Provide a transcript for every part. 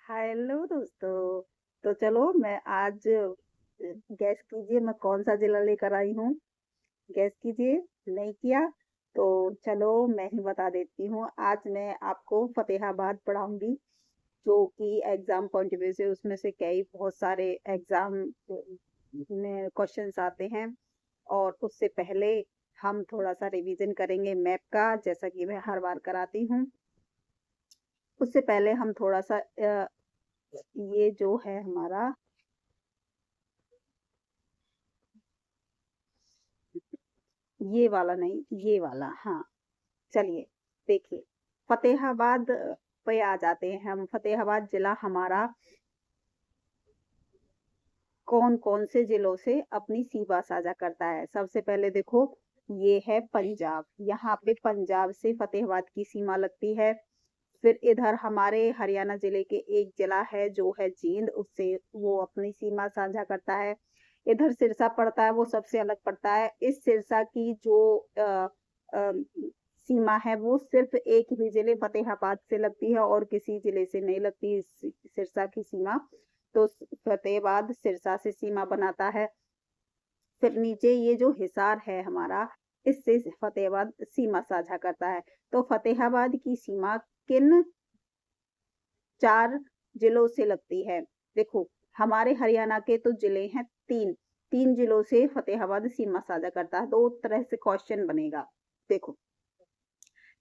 Hello दोस्तों। तो चलो मैं आज गैस कीजिए मैं कौन सा जिला लेकर आई हूँ। गैस कीजिए। नहीं किया तो चलो मैं ही बता देती हूँ। आज मैं आपको फतेहाबाद पढ़ाऊंगी, जो कि एग्जाम पॉइंट ऑफ व्यू से उसमें से कई बहुत सारे एग्जाम में क्वेश्चंस आते हैं। और उससे पहले हम थोड़ा सा रिवीजन करेंगे मैप का, जैसा कि मैं हर बार कराती हूँ। उससे पहले हम थोड़ा सा ये जो है हमारा, ये वाला नहीं, ये वाला, हाँ। चलिए देखिए, फतेहाबाद पे आ जाते हैं हम। फतेहाबाद जिला हमारा कौन कौन से जिलों से अपनी सीमा साझा करता है। सबसे पहले देखो, ये है पंजाब। यहाँ पे पंजाब से फतेहाबाद की सीमा लगती है। फिर इधर हमारे हरियाणा जिले के एक जिला है जो है जींद, उससे वो अपनी सीमा साझा करता है। इधर सिरसा पड़ता है, वो सबसे अलग पड़ता है। इस सिरसा की जो अ, सीमा है वो सिर्फ एक ही जिले फतेहाबाद से लगती है और किसी जिले से नहीं लगती सिरसा की सीमा। तो फतेहाबाद सिरसा से सीमा बनाता है। फिर नीचे ये जो हिसार है हमारा, इससे फतेहाबाद सीमा साझा करता है। तो फतेहाबाद की सीमा किन चार जिलों से लगती है? देखो, हमारे हरियाणा के तो जिले हैं तीन। तीन जिलों से फतेहाबाद सीमा साझा करता है। दो तरह से क्वेश्चन बनेगा। देखो,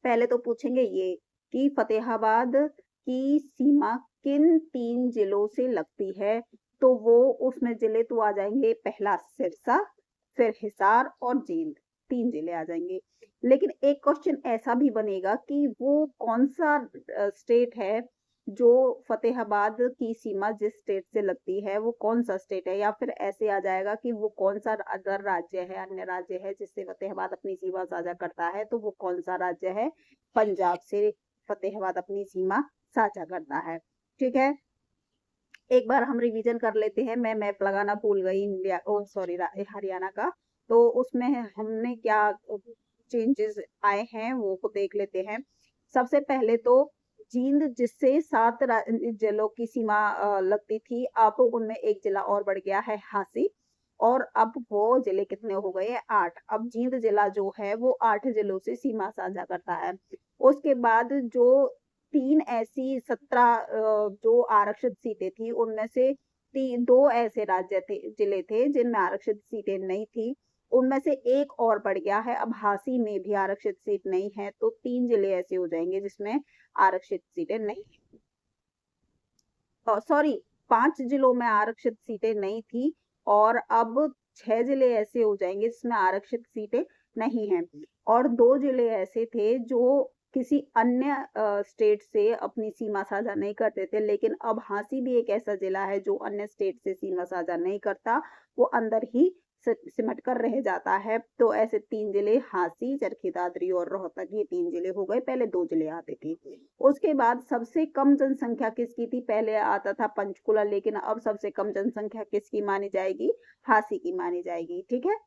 पहले तो पूछेंगे ये कि फतेहाबाद की सीमा किन तीन जिलों से लगती है। तो वो उसमें जिले तो आ जाएंगे, पहला सिरसा, फिर हिसार और जींद। तीन जिले आ जाएंगे। लेकिन एक क्वेश्चन ऐसा भी बनेगा कि वो कौन सा स्टेट है जो फतेहाबाद की सीमा जिस स्टेट से लगती है वो कौन सा स्टेट है। या फिर ऐसे आ जाएगा कि वो कौन सा अदर राज्य है, अन्य राज्य है जिससे फतेहाबाद अपनी सीमा साझा करता है। तो वो कौन सा राज्य है? पंजाब से फतेहाबाद अपनी सीमा साझा करता है। ठीक है, एक बार हम रिवीजन कर लेते हैं। मैं मैप लगाना भूल गई इंडिया, ओ सॉरी, हरियाणा का। तो उसमें हमने क्या चेंजेस आए हैं वो को देख लेते हैं। सबसे पहले तो जींद, जिससे सात जिलों की सीमा लगती थी, अब उनमें एक जिला और बढ़ गया है, हांसी। और अब वो जिले कितने हो गए हैं? 8। अब जींद जिला जो है वो 8 जिलों से सीमा साझा करता है। उसके बाद जो तीन ऐसी 17 जो आरक्षित सीटें थी, उनमें से दो ऐसे राज्य थे, जिले थे जिनमें आरक्षित सीटें नहीं थी। उनमें से एक और बढ़ गया है, अब हांसी में भी आरक्षित सीट नहीं है। तो 3 जिले ऐसे हो जाएंगे जिसमें आरक्षित सीटें नहीं है। सॉरी, 5 जिलों में आरक्षित सीटें नहीं थी और अब 6 जिले ऐसे हो जाएंगे जिसमें आरक्षित सीटें नहीं है। और 2 जिले ऐसे थे जो किसी अन्य स्टेट से अपनी सीमा साझा नहीं करते थे, लेकिन अब हांसी भी एक ऐसा जिला है जो अन्य स्टेट से सीमा साझा नहीं करता, वो अंदर ही सिमट कर रह जाता है। तो ऐसे 3 जिले, हांसी, चरखी दादरी और रोहतक, ये 3 जिले हो गए। पहले 2 जिले आते थे। उसके बाद सबसे कम जनसंख्या किसकी थी? पहले आता था पंचकुला, लेकिन अब सबसे कम जनसंख्या किसकी मानी जाएगी? हांसी की मानी जाएगी। ठीक है,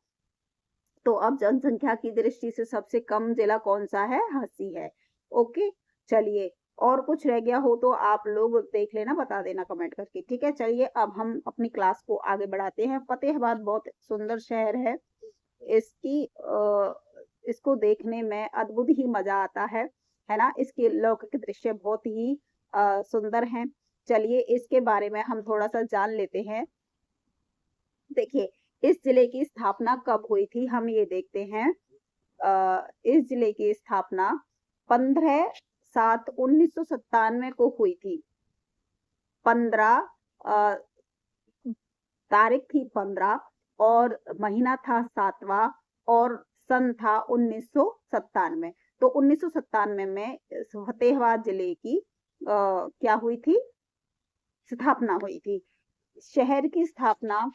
तो अब जनसंख्या की दृष्टि से सबसे कम जिला कौन सा है? हांसी है। ओके, चलिए, और कुछ रह गया हो तो आप लोग देख लेना, बता देना कमेंट करके। ठीक है, चलिए अब हम अपनी क्लास को आगे बढ़ाते हैं। फतेहाबाद बहुत सुंदर शहर है। इसकी इसको देखने में अद्भुत ही मजा आता है ना। इसके लौकिक दृश्य बहुत ही सुंदर हैं। चलिए इसके बारे में हम थोड़ा सा जान लेते हैं। देखिए, इस जिले की स्थापना कब हुई थी, हम ये देखते हैं। इस जिले की स्थापना 15/7/1997 को हुई थी। 15 तारीख थी 15, और महीना था 7वां, और सन था 1997। तो 1997 में फतेहाबाद जिले की क्या हुई थी? स्थापना हुई थी। शहर की स्थापना,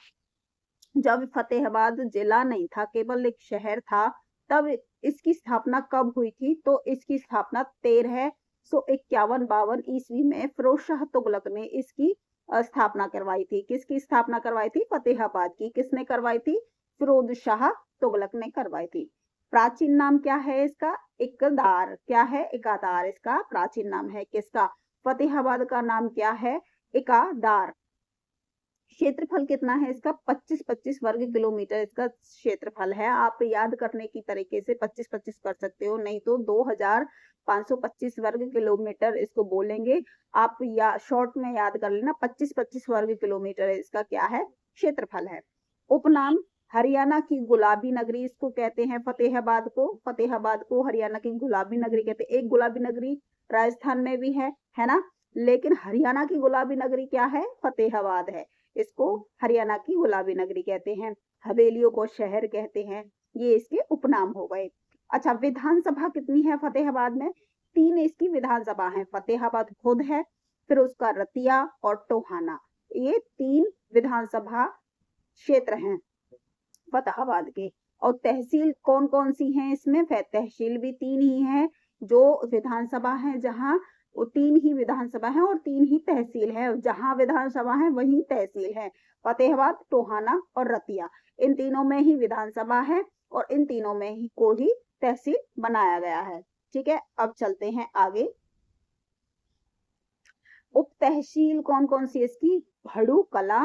जब फतेहाबाद जिला नहीं था, केवल एक शहर था, तब इसकी स्थापना कब हुई थी? तो इसकी स्थापना 1351-52 ईस्वी में फिरोज शाह तुगलक ने इसकी स्थापना करवाई थी। किसकी स्थापना करवाई थी? फतेहाबाद की। किसने करवाई थी? फिरोज शाह तुगलक ने करवाई थी। प्राचीन नाम क्या है इसका? इकदार। क्या है? इकदार इसका प्राचीन नाम है। किसका? फतेहाबाद का नाम क्या है? एकादार। क्षेत्रफल कितना है इसका? 25-25 वर्ग किलोमीटर इसका क्षेत्रफल है। आप याद करने की तरीके से 25-25 कर सकते हो, नहीं तो 2525 वर्ग किलोमीटर इसको बोलेंगे। आप या शॉर्ट में याद कर लेना, 25-25 वर्ग किलोमीटर इसका क्या है? क्षेत्रफल है। उपनाम, हरियाणा की गुलाबी नगरी इसको कहते हैं, फतेहाबाद को। फतेहाबाद को हरियाणा की गुलाबी नगरी कहते हैं। एक गुलाबी नगरी राजस्थान में भी है ना, लेकिन हरियाणा की गुलाबी नगरी क्या है? फतेहाबाद है। इसको हरियाणा की गुलाबी नगरी कहते हैं। हवेलियों को शहर कहते हैं। ये इसके उपनाम हो गए। अच्छा, विधानसभा कितनी है फतेहाबाद में? 3 इसकी विधानसभा है। फतेहाबाद खुद है, फिर उसका रतिया और टोहाना, ये 3 विधानसभा क्षेत्र हैं फतेहाबाद के। और तहसील कौन कौन सी हैं इसमें? तहसील भी 3 ही है। जो विधानसभा है जहां, वो 3 ही विधानसभा है और 3 ही तहसील है। जहां विधानसभा है वहीं तहसील है। फतेहाबाद, टोहाना और रतिया, इन तीनों में ही विधानसभा है और इन तीनों में ही को ही तहसील बनाया गया है। ठीक है, अब चलते हैं आगे। उप तहसील कौन कौन सी इसकी? भड़ूकला,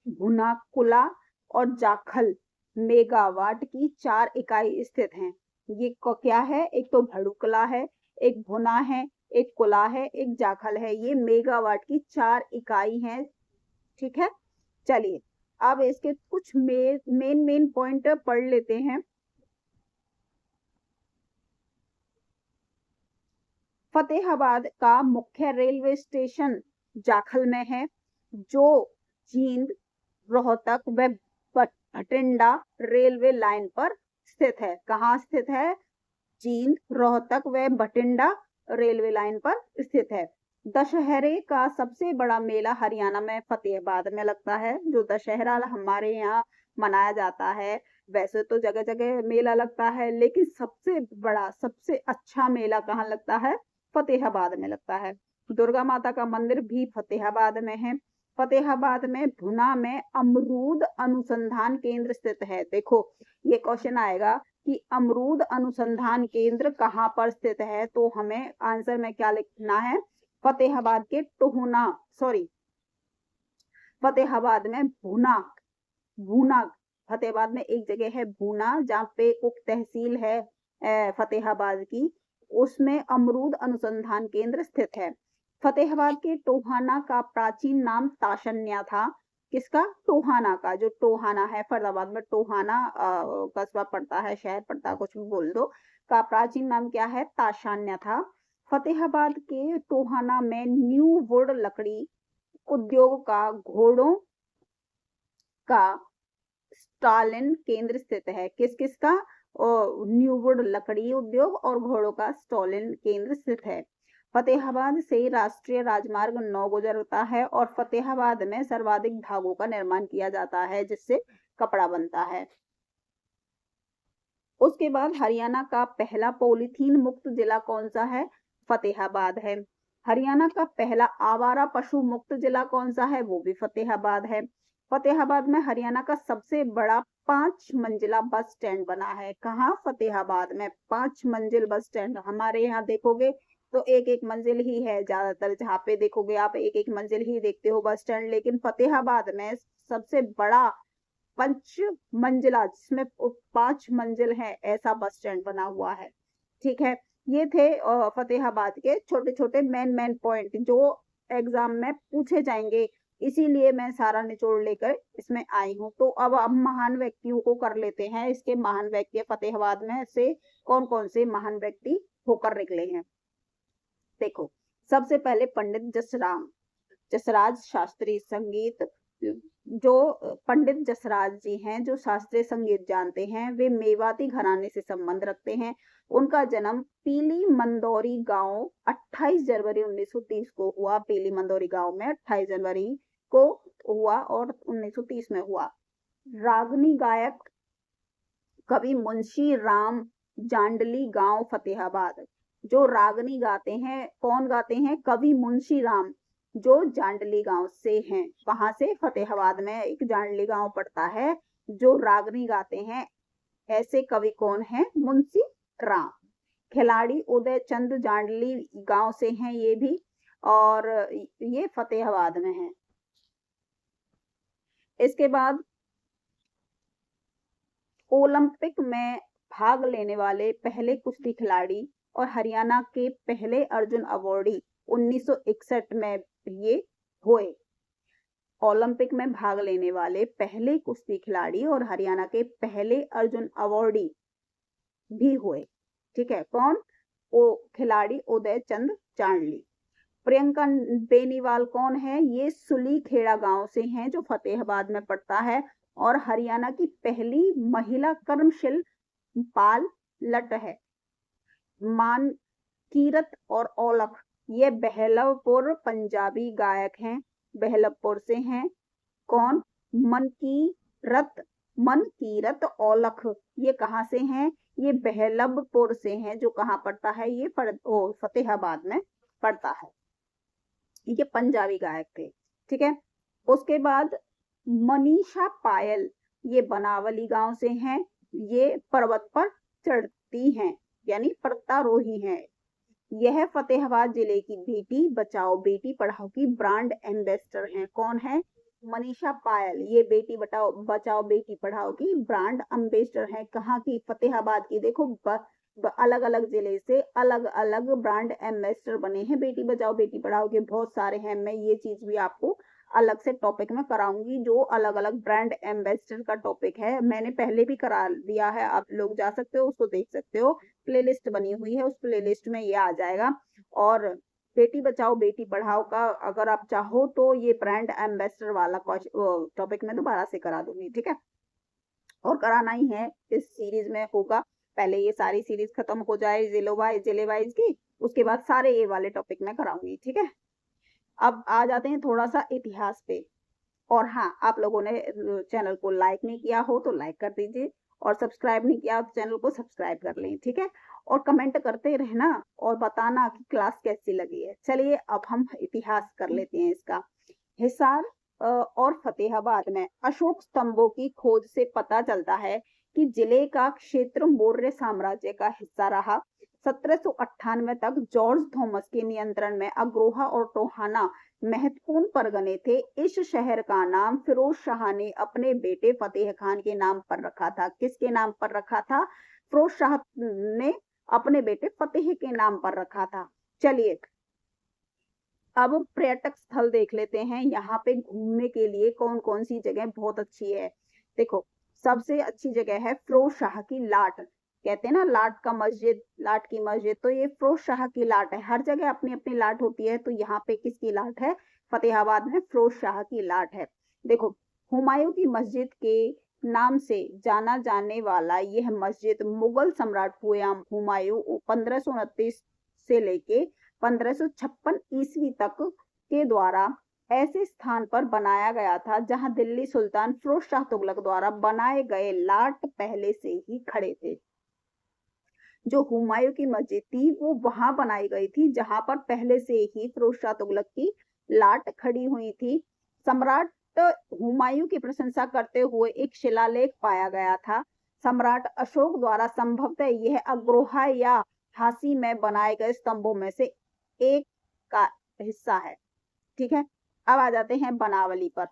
भुनाकुला और जाखल मेगावाट की 4 इकाई स्थित हैं। ये क्या है? एक तो भड़ूकला है, एक भुना है, एक कुला है, एक जाखल है। ये मेगावाट की 4 इकाई हैं। ठीक है, चलिए अब इसके कुछ मेन पॉइंट पढ़ लेते हैं। फतेहाबाद का मुख्य रेलवे स्टेशन जाखल में है, जो जींद, रोहतक व भटिंडा रेलवे लाइन पर स्थित है। कहाँ स्थित है? जींद, रोहतक व भटिंडा रेलवे लाइन पर स्थित है। दशहरे का सबसे बड़ा मेला हरियाणा में फतेहाबाद में लगता है। जो दशहरा हमारे यहाँ मनाया जाता है, वैसे तो जगह जगह मेला लगता है, लेकिन सबसे बड़ा, सबसे अच्छा मेला कहाँ लगता है? फतेहाबाद में लगता है। दुर्गा माता का मंदिर भी फतेहाबाद में है। फतेहाबाद में भुना में अमरूद अनुसंधान केंद्र स्थित है। देखो, ये क्वेश्चन आएगा कि अमरूद अनुसंधान केंद्र कहाँ पर स्थित है, तो हमें आंसर में क्या लिखना है? फतेहाबाद के टोहना, सॉरी, फतेहाबाद में भूना, भूना, फतेहाबाद में एक जगह है भूना, जहाँ पे उप तहसील है फतेहाबाद की, उसमें अमरूद अनुसंधान केंद्र स्थित है। फतेहाबाद के टोहाना का प्राचीन नाम ताशन्या था। किसका? टोहाना का। जो टोहाना है, फरीदाबाद में टोहाना कस्बा पड़ता है, शहर पड़ता है, कुछ भी बोल दो, का प्राचीन नाम क्या है? ताशान्या था। फतेहाबाद के टोहाना में न्यू वुड लकड़ी उद्योग का, घोड़ों का स्टॉलिन केंद्र स्थित है। किस किस का? न्यूवुड लकड़ी उद्योग और घोड़ों का स्टॉलिन केंद्र स्थित है। फतेहाबाद से राष्ट्रीय राजमार्ग 9 गुजरता है और फतेहाबाद में सर्वाधिक धागों का निर्माण किया जाता है, जिससे कपड़ा बनता है। उसके बाद हरियाणा का पहला पॉलीथीन मुक्त जिला कौन सा है? फतेहाबाद है। हरियाणा का पहला आवारा पशु मुक्त जिला कौन सा है? वो भी फतेहाबाद है। फतेहाबाद में हरियाणा का सबसे बड़ा 5 मंजिला बस स्टैंड बना है। कहाँ? फतेहाबाद में 5 मंजिल बस स्टैंड। हमारे यहाँ देखोगे तो एक एक मंजिल ही है, ज्यादातर जहाँ पे देखोगे आप एक एक मंजिल ही देखते हो बस स्टैंड, लेकिन फतेहाबाद में सबसे बड़ा 5 मंजिला, जिसमें 5 मंजिल है, ऐसा बस स्टैंड बना हुआ है। ठीक है, ये थे फतेहाबाद के छोटे छोटे मेन पॉइंट जो एग्जाम में पूछे जाएंगे, इसीलिए मैं सारा निचोड़ लेकर इसमें आई हूँ। तो अब हम महान व्यक्तियों को कर लेते हैं। इसके महान व्यक्ति फतेहाबाद में से कौन कौन से महान व्यक्ति होकर निकले हैं? देखो, सबसे पहले पंडित जसराज शास्त्री संगीत, जो पंडित जसराज जी हैं, जो शास्त्रीय संगीत जानते हैं, वे मेवाती घराने से संबंध रखते हैं। उनका जन्म पीली मंदौरी गांव 28 जनवरी 1930 को हुआ। पीली मंदौरी गांव में 28 जनवरी को हुआ और 1930 में हुआ। रागनी गायक कवि मुंशी राम जांडली गांव फतेहाबाद। जो रागनी गाते हैं, कौन गाते हैं? कवि मुंशी राम, जो जांडली गांव से हैं। कहां से? फतेहाबाद में एक जांडली गांव पड़ता है, जो रागनी गाते हैं। ऐसे कवि कौन है? मुंशी राम। खिलाड़ी उदय चंद जांडली गांव से हैं ये भी। और ये फतेहाबाद में है। इसके बाद ओलंपिक में भाग लेने वाले पहले कुश्ती खिलाड़ी और हरियाणा के पहले अर्जुन अवॉर्डी 1961 में ये हुए। ओलंपिक में भाग लेने वाले पहले कुश्ती खिलाड़ी और हरियाणा के पहले अर्जुन अवॉर्डी भी हुए। ठीक है, कौन? वो खिलाड़ी उदय चंद चांडली। प्रियंका बेनीवाल कौन है? ये सुलीखेड़ा गांव से हैं जो फतेहाबाद में पड़ता है और हरियाणा की पहली महिला कर्मशील पायलट है। मानकीरत और औलख ये बहलवपुर पंजाबी गायक हैं, बहलवपुर से हैं। कौन? मनकीरत औलख ये कहाँ से हैं? ये बहलवपुर से हैं, जो कहाँ पड़ता है? ये फतेहाबाद में पड़ता है। ये पंजाबी गायक थे। ठीक है, उसके बाद मनीषा पायल ये बनावली गांव से हैं, ये पर्वत पर चढ़ती हैं यानी पर्वतारोही हैं। यह फतेहाबाद जिले की बेटी बचाओ बेटी पढ़ाओ की ब्रांड एम्बेसडर हैं। कौन है? मनीषा पायल ये बेटी बचाओ बेटी पढ़ाओ की ब्रांड एम्बेसडर हैं। कहाँ की? फतेहाबाद की। देखो अलग अलग जिले से अलग अलग ब्रांड एम्बेसडर बने हैं बेटी बचाओ बेटी पढ़ाओ के, बहुत सारे हैं। मैं ये चीज भी आपको अलग से टॉपिक में कराऊंगी, जो अलग अलग ब्रांड एम्बेसडर का टॉपिक है। मैंने पहले भी करा दिया है, आप लोग जा सकते हो उसको देख सकते हो, प्लेलिस्ट बनी हुई है, उस प्लेलिस्ट में ये आ जाएगा। और बेटी बचाओ बेटी पढ़ाओ का अगर आप चाहो तो ये ब्रांड एम्बेसडर वाला टॉपिक मैं दोबारा से करा दूंगी। ठीक है, और कराना ही है, इस सीरीज में होगा। पहले ये सारी सीरीज खत्म हो जाए जिले वाइज की, उसके बाद सारे ये वाले टॉपिक में कराऊंगी। ठीक है, अब आ जाते हैं थोड़ा सा इतिहास पे। और हाँ, आप लोगों ने चैनल को लाइक नहीं किया हो तो लाइक कर दीजिए, और सब्सक्राइब नहीं किया तो चैनल को सब्सक्राइब कर लें। ठीक है, और कमेंट करते रहना और बताना कि क्लास कैसी लगी है। चलिए अब हम इतिहास कर लेते हैं इसका। हिसार और फतेहाबाद में अशोक स्तंभों की खोज से पता चलता है कि जिले का क्षेत्र मौर्य साम्राज्य का हिस्सा रहा। 1798 तक जॉर्ज थॉमस के नियंत्रण में अग्रोहा और टोहाना महत्वपूर्ण परगने थे। इस शहर का नाम फिरोज शाह ने अपने बेटे फतेह खान के नाम पर रखा था। किसके नाम पर रखा था? फिरोज शाह ने अपने बेटे फतेह के नाम पर रखा था। चलिए अब पर्यटक स्थल देख लेते हैं। यहाँ पे घूमने के लिए कौन कौन सी जगह बहुत अच्छी है। देखो, सबसे अच्छी जगह है फिरोज शाह की लाट। कहते हैं ना लाट का मस्जिद, लाट की मस्जिद, तो ये फिरोज शाह की लाट है। हर जगह अपनी अपनी लाट होती है, तो यहाँ पे किसकी लाट है? फतेहाबाद में फिरोज शाह की लाट है। देखो, हुमायूं की मस्जिद के नाम से जाना जाने वाला यह मस्जिद मुगल सम्राट हुमायूं 1529 से लेके 1556 ईस्वी तक के द्वारा ऐसे स्थान पर बनाया गया था जहां दिल्ली सुल्तान फिरोज शाह तुगलक द्वारा बनाए गए लाट पहले से ही खड़े थे। जो हुमायूं की मस्जिद थी वो वहां बनाई गई थी जहां पर पहले से ही फिरोज शाह तुगलक की लाट खड़ी हुई थी। सम्राट हुमायूं की प्रशंसा करते हुए एक शिलालेख पाया गया था। सम्राट अशोक द्वारा संभवतः यह अग्रोहा या झांसी में बनाए गए स्तंभों में से एक का हिस्सा है। ठीक है, अब आ जाते हैं बनावली पर।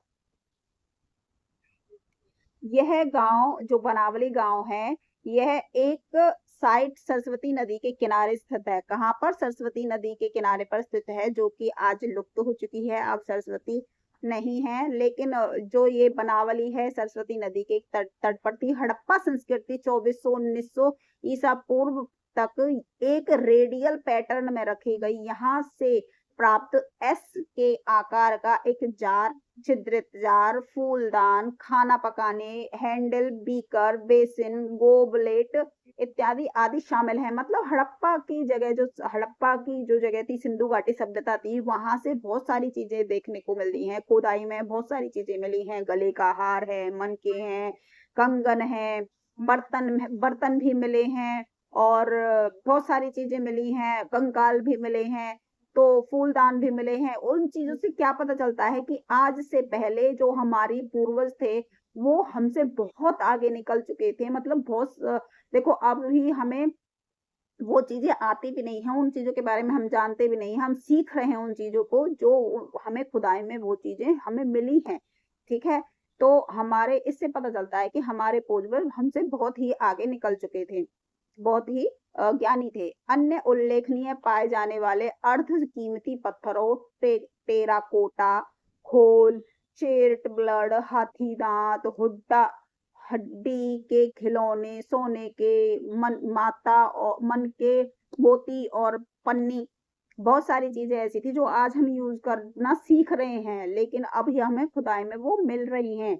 यह गांव जो बनावली गांव है, यह एक साइट सरस्वती नदी के किनारे स्थित है। कहां पर? सरस्वती नदी के किनारे पर स्थित है, जो कि आज लुप्त हो चुकी है, अब सरस्वती नहीं है। लेकिन जो ये बनावली है सरस्वती नदी के तट पर थी। हड़प्पा संस्कृति 2400-1900 ईसा पूर्व तक एक रेडियल पैटर्न में रखी गई। यहाँ से प्राप्त एस के आकार का एक जार, छिद्रित जार, फूलदान, खाना पकाने, हैंडल, बीकर, बेसिन, गोबलेट इत्यादि आदि शामिल है। मतलब हड़प्पा की जो जगह थी, सिंधु घाटी सभ्यता थी, वहां से बहुत सारी चीजें देखने को मिलती हैं। खुदाई में बहुत सारी चीजें मिली हैं। गले का हार है, मनके हैं, कंगन है, बर्तन भी मिले हैं, और बहुत सारी चीजें मिली हैं, कंकाल भी मिले हैं, तो फूलदान भी मिले हैं। उन चीजों से क्या पता चलता है कि आज से पहले जो हमारी पूर्वज थे वो हमसे बहुत आगे निकल चुके थे। मतलब बहुत देखो, अब भी हमें वो चीजें आती भी नहीं है, उन चीजों के बारे में हम जानते भी नहीं हैं, हम सीख रहे हैं उन चीजों को जो हमें खुदाई में वो चीजें हमें मिली हैं। ठीक है, तो हमारे इससे पता चलता है कि हमारे पूर्वज हमसे बहुत ही आगे निकल चुके थे, बहुत ही ज्ञानी थे। अन्य उल्लेखनीय पाए जाने वाले अर्ध कीमती पत्थरों टेराकोटा, खोल, चेर्ट ब्लड, हाथी दांत, हुड्डा, हड्डी के खिलौने, सोने के माता और मन के मोती और पन्नी, बहुत सारी चीजें ऐसी थी जो आज हम यूज करना सीख रहे हैं, लेकिन अब ही हमें खुदाई में वो मिल रही हैं।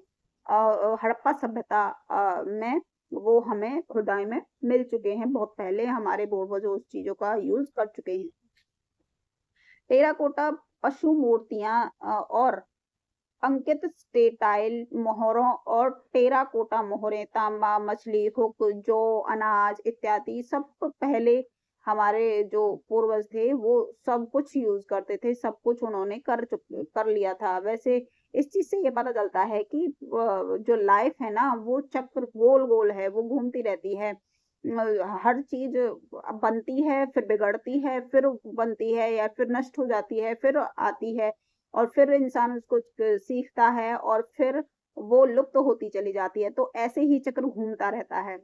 हड़प्पा सभ्यता में वो हमें खुदाई में मिल चुके हैं, बहुत पहले हमारे पूर्वज उस चीजों का यूज कर चुके हैं। टेराकोटा पशु मूर्तियां और अंकित स्टेटाइल मोहरों और टेराकोटा मोहरें, तांबा, मछली, हुक, जौ, अनाज इत्यादि सब पहले हमारे जो पूर्वज थे वो सब कुछ यूज करते थे, सब कुछ उन्होंने कर लिया था। वैसे इस चीज से ये पता चलता है कि जो लाइफ है ना वो चक्र गोल गोल है, वो घूमती रहती है। हर चीज बनती है, फिर बिगड़ती है, फिर बनती है, या फिर नष्ट हो जाती है, फिर आती है, और फिर इंसान उसको सीखता है, और फिर वो लुप्त होती चली जाती है। तो ऐसे ही चक्र घूमता रहता है।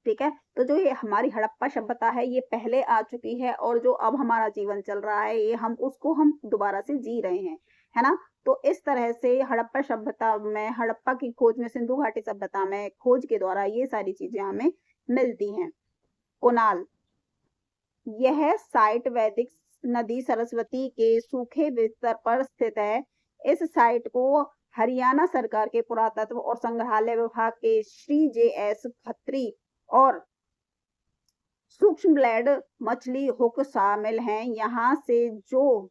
ठीक है, तो जो ये हमारी हड़प्पा सभ्यता है ये पहले आ चुकी है, और जो अब हमारा जीवन चल रहा है ये हम उसको हम दोबारा से जी रहे हैं, है ना। तो इस तरह से हड़प्पा सभ्यता में, हड़प्पा की खोज में, सिंधु घाटी सभ्यता में खोज के द्वारा ये सारी चीजें हमें मिलती हैं। कुनाल, यह साइट वैदिक नदी सरस्वती के सूखे विस्तर पर स्थित है। इस साइट को हरियाणा सरकार के पुरातत्व और संग्रहालय विभाग के श्री जे.एस. खत्री और सूक्ष्म ब्लेड मछली हुक शामिल हैं। यहाँ से जो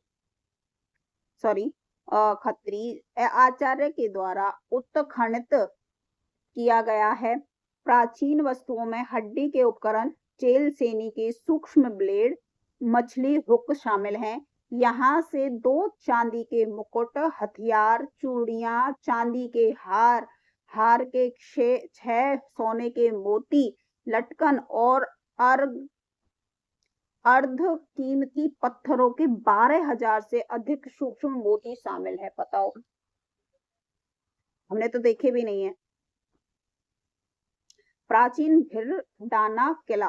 खत्री आचार्य के द्वारा उत्खनन किया गया है। प्राचीन वस्तुओं में हड्डी के उपकरण, चेल सेनी के सूक्ष्म ब्लेड, मछली हुक शामिल हैं। यहाँ से 2 चांदी के मुकुट, हथियार, चूड़ियां, चांदी के हार, हार के 6 सोने के मोती, लटकन और अर्ध कीमती पत्थरों के 12,000 से अधिक सूक्ष्म मोती शामिल है। बताओ, हमने तो देखे भी नहीं है। प्राचीन भिरडाना किला,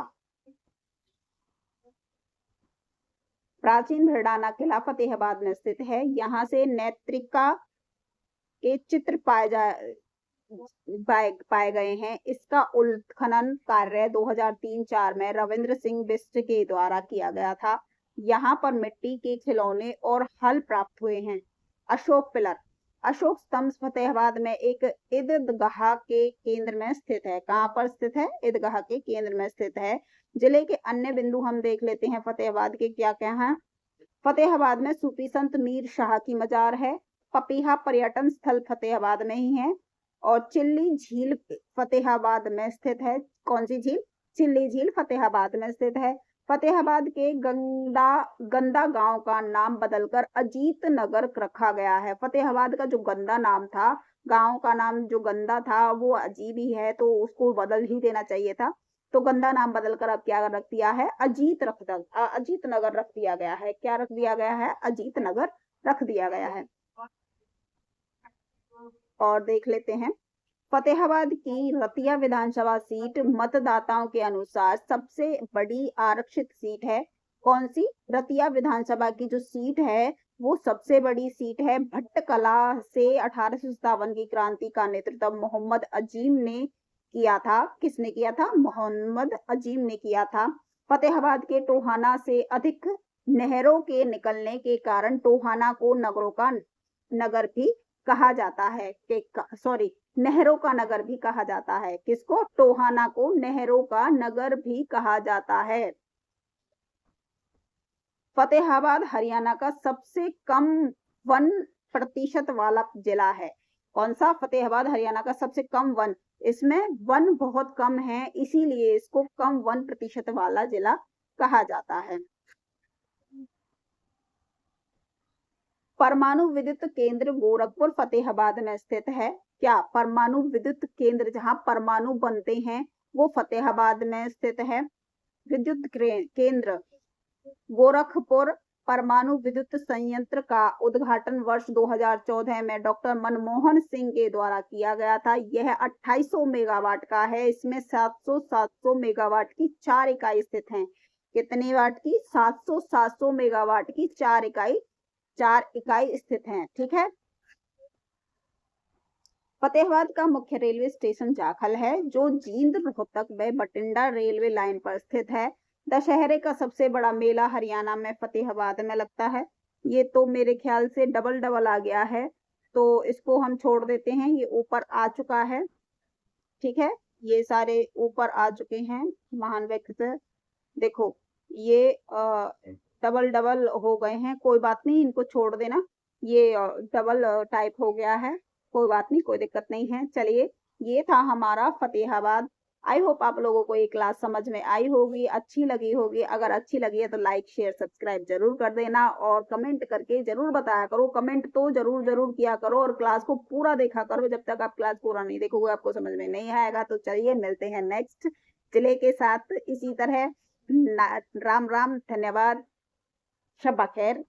प्राचीन भिरडाना किला फतेहाबाद में स्थित है। यहाँ से नेत्रिका के चित्र पाए गए हैं। इसका उत्खनन कार्य 2003-4 में रविंद्र सिंह बिष्ट के द्वारा किया गया था। यहाँ पर मिट्टी के खिलौने और हल प्राप्त हुए हैं। अशोक पिलर, अशोक स्तंभ फतेहाबाद में एक ईदगाह के केंद्र में स्थित है। कहाँ पर स्थित है? ईदगाह के केंद्र में स्थित है। जिले के अन्य बिंदु हम देख लेते हैं फतेहाबाद के क्या क्या हैं। फतेहाबाद में सूफी संत मीर शाह की मजार है। पपीहा पर्यटन स्थल फतेहाबाद में ही है। और चिल्ली झील फतेहाबाद में स्थित है। कौन सी झील? चिल्ली झील फतेहाबाद में स्थित है। फतेहाबाद के गंदा गांव का नाम बदलकर अजीत नगर रखा गया है। फतेहाबाद का जो गंदा नाम था, गांव का नाम जो गंदा था वो अजीब ही है, तो उसको बदल ही देना चाहिए था। तो गंदा नाम बदलकर अब क्या रख दिया है? अजीत नगर रख दिया गया है। क्या रख दिया गया है? अजीत नगर रख दिया गया है। और देख लेते हैं, फतेहाबाद की रतिया विधानसभा सीट मतदाताओं के अनुसार सबसे बड़ी आरक्षित सीट है। कौन सी? रतिया विधानसभा की जो सीट है वो सबसे बड़ी सीट है। भट्टकला से 1857 की क्रांति का नेतृत्व मोहम्मद अजीम ने किया था। किसने किया था? मोहम्मद अजीम ने किया था। फतेहाबाद के टोहाना से अधिक नहरों के निकलने के कारण टोहाना को नगरों का नगर भी कहा जाता है। नहरों का नगर भी कहा जाता है। किसको? टोहाना को नहरों का नगर भी कहा जाता है। फतेहाबाद हरियाणा का सबसे कम 1% वाला जिला है। कौन सा? फतेहाबाद हरियाणा का सबसे कम वन, इसमें वन बहुत कम है, इसीलिए इसको कम 1% वाला जिला कहा जाता है। परमाणु विद्युत केंद्र गोरखपुर फतेहाबाद में स्थित है। क्या? परमाणु विद्युत केंद्र जहां परमाणु बनते हैं वो फतेहाबाद में स्थित है। विद्युत केंद्र गोरखपुर परमाणु विद्युत संयंत्र का उद्घाटन वर्ष 2014 में डॉक्टर मनमोहन सिंह के द्वारा किया गया था। यह 2800 मेगावाट का है। इसमें 700 मेगावाट की 4 इकाई स्थित हैं। कितने वाट की? 700 मेगावाट की 4 इकाई स्थित हैं। ठीक है। फतेहाबाद का मुख्य रेलवे स्टेशन जाखल है, जो जींद, रोहतक व बठिंडा रेलवे लाइन पर स्थित है। दशहरे का सबसे बड़ा मेला हरियाणा में फतेहाबाद में लगता है। ये तो मेरे ख्याल से डबल आ गया है, तो इसको हम छोड़ देते हैं। ये ऊपर आ चुका है। ठीक है, ये सारे ऊपर आ चुके हैं। महान व्यक्ति से देखो, ये डबल हो गए हैं। कोई बात नहीं, इनको छोड़ देना। ये डबल टाइप हो गया है। कोई बात नहीं, कोई दिक्कत नहीं है। चलिए, ये था हमारा फतेहाबाद। आई होप आप लोगों को ये क्लास समझ में आई होगी, अच्छी लगी होगी। अगर अच्छी लगी है तो लाइक, शेयर, सब्सक्राइब जरूर कर देना और कमेंट करके जरूर बताया करो। कमेंट तो जरूर किया करो और क्लास को पूरा देखा करो। जब तक आप क्लास पूरा नहीं देखोगे आपको समझ में नहीं आएगा। तो चलिए, मिलते हैं नेक्स्ट जिले के साथ इसी तरह। राम राम, धन्यवाद, शब्बा खैर।